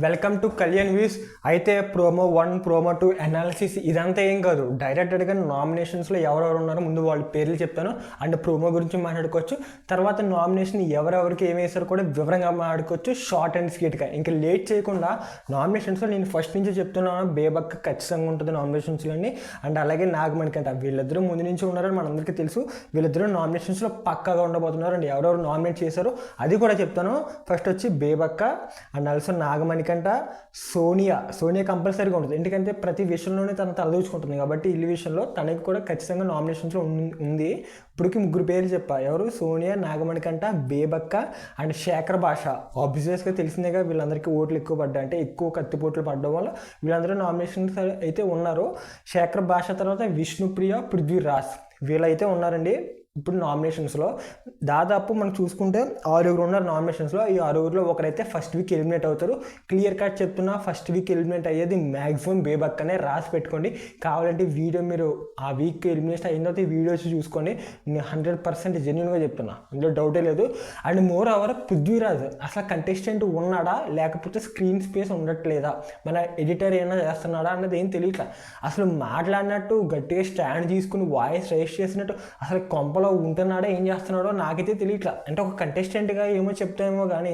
Welcome to Kalyan views. అయితే promo 1, promo 2 analysis ఇదంతా ఏం కాదు. డైరెక్టెడ్గా నామినేషన్స్లో ఎవరెవరు ఉన్నారో ముందు వాళ్ళ పేర్లు చెప్తాను. అండ్ ప్రోమో గురించి మాట్లాడుకోవచ్చు. తర్వాత నామినేషన్ ఎవరెవరికి ఏం వేసారో కూడా వివరంగా మాట్లాడుకోవచ్చు, షార్ట్ అండ్ స్వీట్గా. ఇంకా లేట్ చేయకుండా నామినేషన్స్లో నేను ఫస్ట్ నుంచి చెప్తున్నాను, బేబక్క ఖచ్చితంగా ఉంటుంది నామినేషన్స్లోని. అండ్ అలాగే నాగమణికంట వీళ్ళిద్దరూ ముందు నుంచి ఉన్నారని మనందరికీ తెలుసు. వీళ్ళిద్దరూ నామినేషన్స్లో పక్కాగా ఉండబోతున్నారు. అండ్ ఎవరెవరు నామినేట్ చేశారో అది కూడా చెప్తాను. ఫస్ట్ వచ్చి బేబక్క అండ్ ఆల్సో నాగమణికంట, సోనియా కంపల్సరీగా ఉంటుంది. ఎందుకంటే ప్రతి విషయంలోనే తను తలదూచుకుంటుంది కాబట్టి ఈ విషయంలో తనకి కూడా ఖచ్చితంగా నామినేషన్స్లో ఉంది. ఇప్పటికి ముగ్గురు పేర్లు చెప్పా, ఎవరు? సోనియా, నాగమణికంట, బేబక్క అండ్ శేఖర్ భాష. ఆబ్వియస్గా తెలిసిందేగా వీళ్ళందరికీ ఓట్లు ఎక్కువ పడ్డాయి, అంటే ఎక్కువ కత్తిపోట్లు పడడం వల్ల వీళ్ళందరూ నామినేషన్స్ అయితే ఉన్నారు. శేఖర్ భాష తర్వాత విష్ణుప్రియ, పృథ్వీరాజ్ వీళ్ళైతే ఉన్నారండి ఇప్పుడు నామినేషన్స్లో. దాదాపు మనం చూసుకుంటే 6 ఉన్నారు నామినేషన్స్లో. ఈ 6లో ఒకరైతే ఫస్ట్ వీక్ ఎలిమినేట్ అవుతారు. క్లియర్ కట్ చెప్తున్నా, ఫస్ట్ వీక్ ఎలిమినేట్ అయ్యేది మ్యాక్సిమం బేబక్కనే. రాసి పెట్టుకోండి. కావాలంటే వీడియో మీరు ఆ వీక్ ఎలిమినేట్ అయిన తర్వాత ఈ వీడియోస్ చూసుకోండి. నేను 100% జెన్యున్గా చెప్తున్నా, అందులో డౌటే లేదు. అండ్ మోర్ ఓవర్ పృథ్వీరాజ్ అసలు కంటెస్టెంట్ ఉన్నాడా లేకపోతే స్క్రీన్ స్పేస్ ఉండట్లేదా, మన ఎడిటర్ ఏమైనా చేస్తున్నాడా అన్నది ఏం తెలియట్లా. అసలు మాట్లాడినట్టు గట్టిగా స్టాండ్ తీసుకుని వాయిస్ రైస్ చేసినట్టు అసలు కొంపలో ఉంటున్నాడో ఏం చేస్తున్నాడో నాకైతే తెలియట్లా. అంటే ఒక కంటెస్టెంట్గా ఏమో చెప్తామేమో కానీ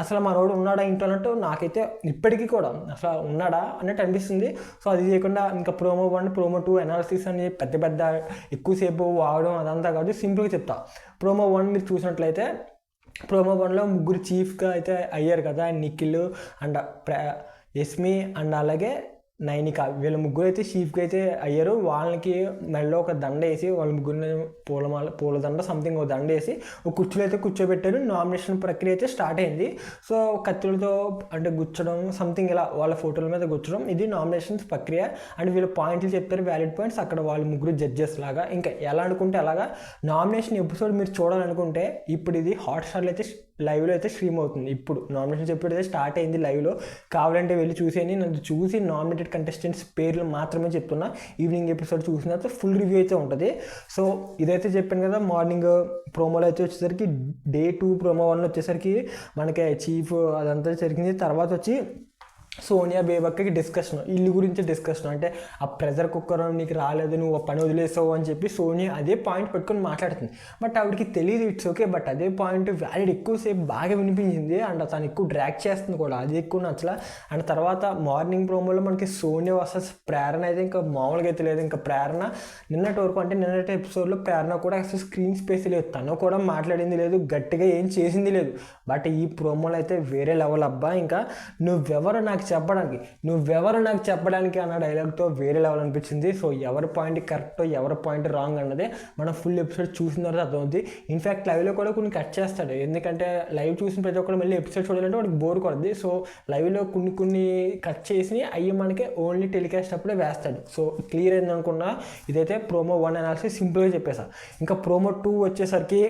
అసలు మనోడు ఉన్నాడా ఇంట్లో అన్నట్టు నాకైతే ఇప్పటికీ కూడా అసలు ఉన్నాడా అన్నట్టు అనిపిస్తుంది. సో అది చేయకుండా ఇంకా ప్రోమో 1, ప్రోమో 2 అనాలిసిస్ అని పెద్ద ఎక్కువసేపు వాడడం అదంతా కాదు, సింపుల్గా చెప్తా. ప్రోమో 1 మీరు చూసినట్లయితే ప్రోమో 1లో ముగ్గురు చీఫ్గా అయితే అయ్యారు కదా, నిఖిల్ అండ్ యస్మి అండ్ అలాగే నైనిక. వీళ్ళ ముగ్గురు అయితే చీఫ్గా అయితే అయ్యారు. వాళ్ళకి మెడలో ఒక దండ వేసి, వాళ్ళ ముగ్గురిని పూలదండ సంథింగ్ ఒక దండ వేసి ఒక కుర్చీలో అయితే కూర్చోబెట్టారు. నామినేషన్ ప్రక్రియ అయితే స్టార్ట్ అయింది. సో కత్తులతో అంటే గుచ్చడం సంథింగ్ ఇలా వాళ్ళ ఫోటోల మీద గుచ్చడం, ఇది నామినేషన్స్ ప్రక్రియ. అండ్ వీళ్ళు పాయింట్లు చెప్తారు, వ్యాలిడ్ పాయింట్స్. అక్కడ వాళ్ళ ముగ్గురు జడ్జెస్ లాగా. ఇంకా ఎలా అనుకుంటే అలాగా నామినేషన్ ఎపిసోడ్ మీరు చూడాలనుకుంటే ఇప్పుడు ఇది హాట్స్టార్లో అయితే లైవ్లో అయితే స్ట్రీమ్ అవుతుంది. ఇప్పుడు నామినేషన్స్ ఎప్పుడు అయితే స్టార్ట్ అయింది లైవ్లో. కావాలంటే వెళ్ళి చూసేయండి. నన్ను చూసి నామినేటెడ్ కంటెస్టెంట్స్ పేర్లు మాత్రమే చెప్తున్నా. ఈవినింగ్ ఎపిసోడ్ చూసిన తర్వాత ఫుల్ రివ్యూ అయితే ఉంటుంది. సో ఇదైతే చెప్పాను కదా, మార్నింగ్ ప్రోమోలో అయితే వచ్చేసరికి డే 2 ప్రోమో 1 వచ్చేసరికి మనకి చీఫ్ అదంతా జరిగింది. తర్వాత వచ్చి సోనియా బేబక్కకి డిస్కషన్, ఇల్లు గురించి డిస్కషన్. అంటే ఆ ప్రెజర్ కుక్కర్ నీకు రాలేదు, నువ్వు ఆ పని వదిలేసావు అని చెప్పి సోనియా అదే పాయింట్ పెట్టుకొని మాట్లాడుతుంది. బట్ ఆవిడకి తెలియదు, ఇట్స్ ఓకే. బట్ అదే పాయింట్ వ్యాలిడ్ ఎక్కువసేపు బాగా వినిపించింది. అండ్ తను ఎక్కువ డ్రాక్ చేస్తుంది కూడా, అది ఎక్కువ నచ్చలా. అండ్ తర్వాత మార్నింగ్ ప్రోమోలో మనకి సోనియా వర్సెస్ ప్రేరణ అయితే ఇంకా మామూలుగా అయితే లేదు. ఇంకా ప్రేరణ నిన్నటి వరకు, అంటే నిన్నటి ఎపిసోడ్లో ప్రేరణ కూడా అసలు స్క్రీన్ స్పేస్ లేదు, తను కూడా మాట్లాడింది లేదు, గట్టిగా ఏం చేసింది లేదు. బట్ ఈ ప్రోమోలో అయితే వేరే లెవెల్ అబ్బా. ఇంకా నువ్వెవరు నాకు చెప్పడానికి అన్న డైలాగ్తో వేరే లెవెల్ అనిపించింది. సో ఎవరి పాయింట్ కరెక్టో ఎవరి పాయింట్ రాంగ్ అన్నదే మనం ఫుల్ ఎపిసోడ్ చూసిన తర్వాత అర్థమవుతుంది. ఇన్ఫ్యాక్ట్ లైవ్లో కూడా కొన్ని కట్ చేస్తాడు, ఎందుకంటే లైవ్ చూసిన ప్రతి ఒక్కరు మళ్ళీ ఎపిసోడ్ చూడాలంటే వాడికి బోర్ కొడుతుంది. సో లైవ్లో కొన్ని కట్ చేసి అయ్యి మనకి ఓన్లీ టెలికాస్ట్ అప్పుడే వేస్తాడు. సో క్లియర్ అయింది అనుకున్నా. ఇదైతే ప్రోమో 1 అనాలిసిస్ సింపుల్గా చెప్పేసా. ఇంకా ప్రోమో 2 వచ్చేసరికి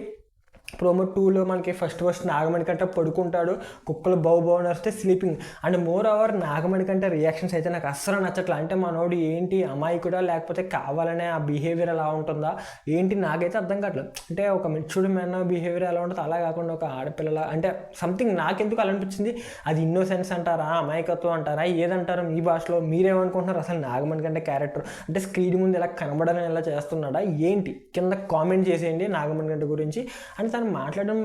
ప్రోమో 2లో మనకి ఫస్ట్ నాగమణికంట పడుకుంటాడు, కుక్కలు బావు నడిస్తే sleeping. And more over Nagamanikanta reactions అయితే నాకు అస్సలు నచ్చట్లా. అంటే మనోడు ఏంటి అమాయకుడా లేకపోతే కావాలనే ఆ బిహేవియర్ ఎలా ఉంటుందా ఏంటి నాకైతే అర్థం కావట్లేదు. అంటే ఒక మెచ్యూర్డ్ మ్యాన్ బిహేవియర్ ఎలా ఉంటుంది అలా కాకుండా ఒక ఆడపిల్లల అంటే సంథింగ్ నాకెందుకు అలా అనిపించింది. అది ఇన్నోసెన్స్ అంటారా, అమాయకత్వం అంటారా, ఏదంటారు మీ భాషలో, మీరేమనుకుంటున్నారు? అసలు నాగమణికంట క్యారెక్టర్ అంటే స్క్రీన్ ముందు ఎలా కనబడని ఎలా చేస్తున్నాడా ఏంటి, కింద కామెంట్ చేసేయండి నాగమణికంట గురించి. అండ్ తను మాట్లాడడం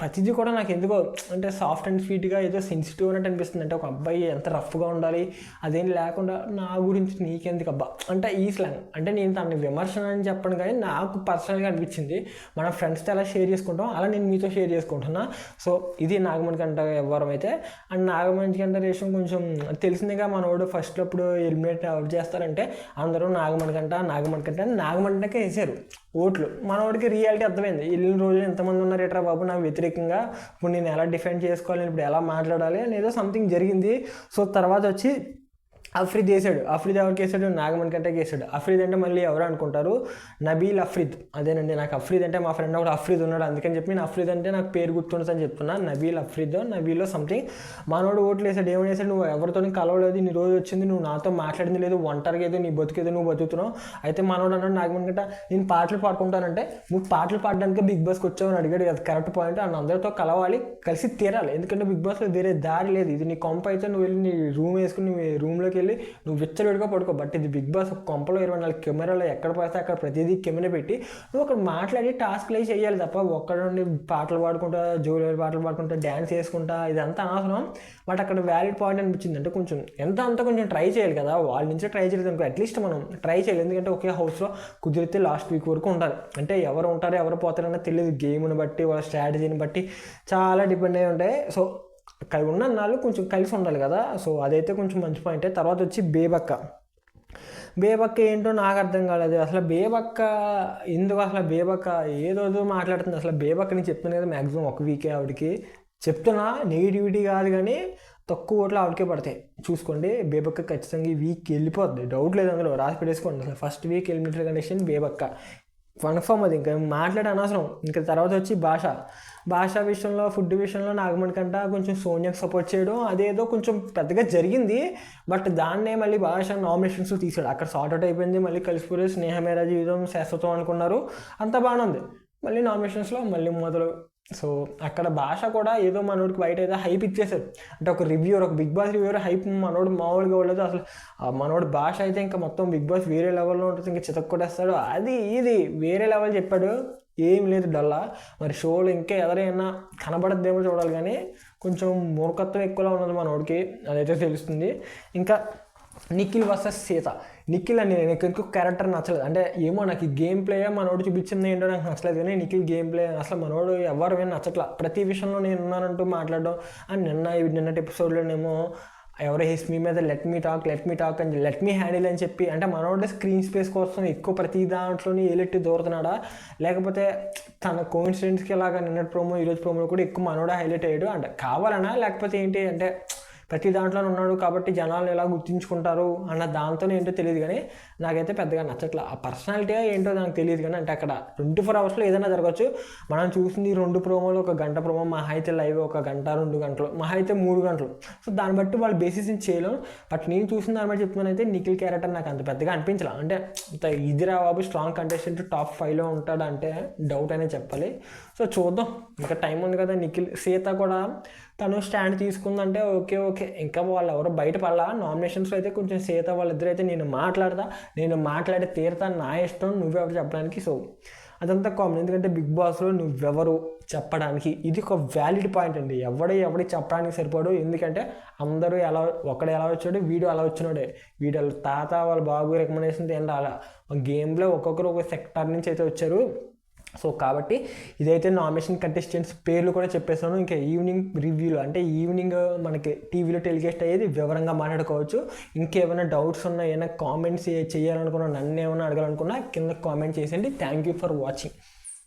ప్రతిదీ కూడా నాకు ఎందుకో అంటే సాఫ్ట్ అండ్ స్వీట్గా ఏదో సెన్సిటివ్ అన్నట్టు అనిపిస్తుంది. అంటే ఒక అబ్బాయి ఎంత రఫ్గా ఉండాలి అదేం లేకుండా నా గురించి నీకెందుకు అబ్బా అంటే ఈ స్లాంగ్. అంటే నేను తనని విమర్శన అని చెప్పను కానీ నాకు పర్సనల్గా అనిపించింది. మన ఫ్రెండ్స్తో ఎలా షేర్ చేసుకుంటాం అలా నేను మీతో షేర్ చేసుకుంటున్నా. సో ఇది నాగమణికంట వ్యవహారం అయితే. అండ్ నాగమణికంట రేషన్ కొంచెం తెలిసిందిగా మనోడు ఫస్ట్లో అప్పుడు ఎలిమినేట్ అవుట్ చేస్తారంటే అందరూ నాగమణికంటకే వేసారు ఓట్లు. మనోడికి రియాలిటీ అర్థమైంది, వెళ్ళిన రోజులు ఎంతమంది ఉన్నారు ఎట్రా బాబు నాకు వ్యతిరేకంగా, ఇప్పుడు నేను ఎలా డిఫెండ్ చేసుకోవాలి, ఇప్పుడు ఎలా మాట్లాడాలి అనేదో సంథింగ్ జరిగింది. సో తర్వాత వచ్చి అఫ్రీద్ వేసాడు. అఫ్రీద్ ఎవరికి వేసాడు? నాగమణి కంటకి వేసాడు. అఫ్రీద్ అంటే మళ్ళీ ఎవరు అనుకుంటారు, నబీల్ అఫ్రీద్. అదేనండి, నాకు అఫ్రీద్ అంటే మా ఫ్రెండ్ ఒకటి అఫ్రీద్ ఉన్నాడు, అందుకని చెప్పి నేను అఫ్రీద్ అంటే నాకు పేరు గుర్తుంటుంది అని చెప్తున్నా. నబీల్ అఫ్రీద్, నబీలో సంథింగ్. మనోడు ఓట్లు వేసాడు. ఏమని వేసాడు? నువ్వు ఎవరితో కలవలేదు, నీ రోజు వచ్చింది, నువ్వు నాతో మాట్లాడింది లేదు, ఒంటరిగా ఏదో నీ బతుకేదో నువ్వు బతుకుతున్నావు. అయితే మనోడు అన్నాడు నాగమణి కంట, నేను పాటలు పాడుకుంటానంటే నువ్వు పాటలు పాడడానికి బిగ్ బాస్కి వచ్చావని అడిగాడు. అది కరెక్ట్ పాయింట్. అండ్ అందరితో కలవాలి, కలిసి తీరాలి. ఎందుకంటే బిగ్ బాస్లో వేరే దారి లేదు. ఇది నీ కొంప అయితే నువ్వు వెళ్ళి నీ రూమ్ వేసుకుని నీ రూమ్లోకి వెళ్ళి నువ్వు విచ్చలవిడిగా పడుకో. బట్ ఇది బిగ్ బాస్ కొంపలో 24 కెమెరాలో ఎక్కడ పడితే అక్కడ ప్రతిదీ కెమెరా పెట్టి నువ్వు అక్కడ మాట్లాడి టాస్క్లు అవి చేయాలి తప్ప ఒక్కడ నుండి పాటలు పాడుకుంటా, జోలి పాటలు పాడుకుంటా, డ్యాన్స్ వేసుకుంటా ఇదంతా అనవసరం. బట్ అక్కడ వ్యాలిడ్ పాయింట్ అనిపించింది. అంటే కొంచెం ఎంత అంతా కొంచెం ట్రై చేయాలి కదా, వాళ్ళ నుంచే ట్రై చేయలేదు అనుకో, అట్లీస్ట్ మనం ట్రై చేయాలి. ఎందుకంటే ఒకే హౌస్లో కుదిరితే లాస్ట్ వీక్ వరకు ఉండాలి. అంటే ఎవరు ఉంటారో ఎవరు పోతారన్నా తెలియదు. గేమ్ని బట్టి వాళ్ళ స్ట్రాటజీని బట్టి చాలా డిపెండ్ అయి ఉంటాయి. సో ఉన్న నాళ్ళు కొంచెం కలిసి ఉండాలి కదా. సో అదైతే కొంచెం మంచి పాయింటే. తర్వాత వచ్చి బేబక్క ఏంటో నాకు అర్థం కాలేదు. అసలు బేబక్క ఎందుకు, అసలు బేబక్క ఏదో మాట్లాడుతుంది. అసలు బేబక్కని చెప్తాను కదా, మ్యాక్సిమం ఒక వీకే ఆవిడకి చెప్తున్నా, నెగిటివిటీ కాదు కానీ తక్కువ ఓట్లు ఆవిడకే పడతాయి. చూసుకోండి, బేబక్క ఖచ్చితంగా ఈ వీక్ వెళ్ళిపోద్ది, డౌట్ లేదు అందులో, రాసి పెట్టేసుకోండి. అసలు first week eliminatory condition Bebakka confirm. అది ఇంకా మాట్లాడే అనవసరం. ఇంకా తర్వాత వచ్చి భాష విషయంలో, ఫుడ్ విషయంలో నాగమణి కంట కొంచెం సోనియాకి సపోర్ట్ చేయడం అదేదో కొంచెం పెద్దగా జరిగింది. బట్ దాన్నే మళ్ళీ భాష నామినేషన్స్ తీసాడు. అక్కడ సార్ట్ అవుట్ అయిపోయింది. మళ్ళీ కలిసిపోయి స్నేహమేరా జీవితం శాశ్వతం అనుకున్నారు, అంతా బాగానే ఉంది. మళ్ళీ నామినేషన్స్లో మళ్ళీ మొదలు. సో అక్కడ భాష కూడా ఏదో మనోడికి బయట ఏదో హైప్ ఇచ్చేసారు. అంటే ఒక రివ్యూర్, ఒక బిగ్ బాస్ రివ్యూర్ హైప్ మనోడు మామూలుగా ఉండదు. అసలు మనోడు భాష అయితే ఇంకా మొత్తం బిగ్ బాస్ వేరే లెవెల్లో ఉంటుంది, ఇంకా చితక్కొట్టేస్తాడు, అది ఇది వేరే లెవెల్ చెప్పాడు. ఏం లేదు డల్లా. మరి షోలో ఇంకా ఎదరైనా కనబడద్దేమో చూడాలి, కానీ కొంచెం మూర్ఖత్వం ఎక్కువగా ఉన్నది మనోడికి, అదైతే తెలుస్తుంది. ఇంకా నిఖిల్ వర్సెస్ సీత. నిఖిల్ అని నాకు ఇంకొక క్యారెక్టర్ నచ్చలేదు. అంటే ఏమో నాకు ఈ గేమ్ ప్లే మనోడు చూపించింది ఏంటో నాకు నచ్చలేదు, కానీ నిఖిల్ గేమ్ ప్లే అసలు మనోడు ఎవరు ఏం నచ్చట్లా. ప్రతి విషయంలో నేను ఉన్నానంటూ మాట్లాడడం. అండ్ నిన్నటి ఎపిసోడ్లోనేమో ఎవరో హిస్మీ మీద లెట్ మీ టాక్ అని లెట్ మీ హ్యాండిల్ అని చెప్పి, అంటే మనోడే స్క్రీన్ స్పేస్ కోసం ఎక్కువ ప్రతి దాంట్లోని ఏలెట్టి దూరుతున్నాడా, లేకపోతే తన కోఇన్సిడెంట్స్కి ఇలాగా నిన్నటి ప్రోమో ఈరోజు ప్రోమోలో కూడా ఎక్కువ మనోడే హైలైట్ అయ్యాడు. అంటే కావాలనా లేకపోతే ఏంటి అంటే ప్రతి దాంట్లో ఉన్నాడు కాబట్టి జనాలు ఎలా గుర్తించుకుంటారు అన్న దాంతో ఏంటో తెలియదు, కానీ నాకైతే పెద్దగా నచ్చట్లా. ఆ పర్సనాలిటీ ఏంటో నాకు తెలియదు, కానీ అంటే అక్కడ 24 అవర్స్లో ఏదైనా జరగచ్చు. మనం చూసింది 2 ప్రోమోలు, 1 గంట ప్రోమో, మహా అయితే లైవ్ 1 గంట 2 గంటలు, మహా అయితే 3 గంటలు. సో దాన్ని బట్టి వాళ్ళు బేసిస్ చేయలేం. బట్ నేను చూసిన దాన్ని బట్టి చెప్తున్నాను, అయితే నిఖిల్ క్యారెక్టర్ నాకు అంత పెద్దగా అనిపించలే. అంటే ఇదిరా బాబు స్ట్రాంగ్ కంటెస్టెంట్ టాప్ 5లో ఉంటాడు అంటే డౌట్ అనే చెప్పాలి. సో చూద్దాం, ఇంకా టైం ఉంది కదా. నిఖిల్ సీత కూడా తను స్టాండ్ తీసుకుందంటే ఓకే, ఇంకా వాళ్ళు ఎవరో బయట పడాల. నామినేషన్స్లో అయితే కొంచెం సీత వాళ్ళిద్దరు అయితే నేను మాట్లాడి తీరుతా, నా ఇష్టం, నువ్వెవరు చెప్పడానికి. సో అదంతా కామన్, ఎందుకంటే బిగ్ బాస్లో నువ్వెవరు చెప్పడానికి ఇది ఒక వ్యాలిడ్ పాయింట్ అండి. ఎవడి చెప్పడానికి సరిపోడు. ఎందుకంటే అందరూ ఒకడు ఎలా వచ్చాడు, వీడు అలా వచ్చినాడే. వీడు తాత వాళ్ళ బాబు రికమెండేషన్ ఏంటి అలా గేమ్లో ఒక్కొక్కరు ఒక సెక్టార్ నుంచి అయితే వచ్చారు. సో కాబట్టి ఇదైతే నామినేషన్ కంటెస్టెంట్స్ పేర్లు కూడా చెప్పేసాను. ఇంకా ఈవినింగ్ రివ్యూలో, అంటే ఈవినింగ్ మనకి టీవీలో టెలికాస్ట్ అయ్యేది, వివరంగా మాట్లాడుకోవచ్చు. ఇంకేమైనా డౌట్స్ ఉన్నా, ఏమైనా కామెంట్స్ చేయాలనుకున్నా, నన్ను ఏమైనా అడగాలనుకున్నా కింద కామెంట్ చేసేయండి. Thank you for watching.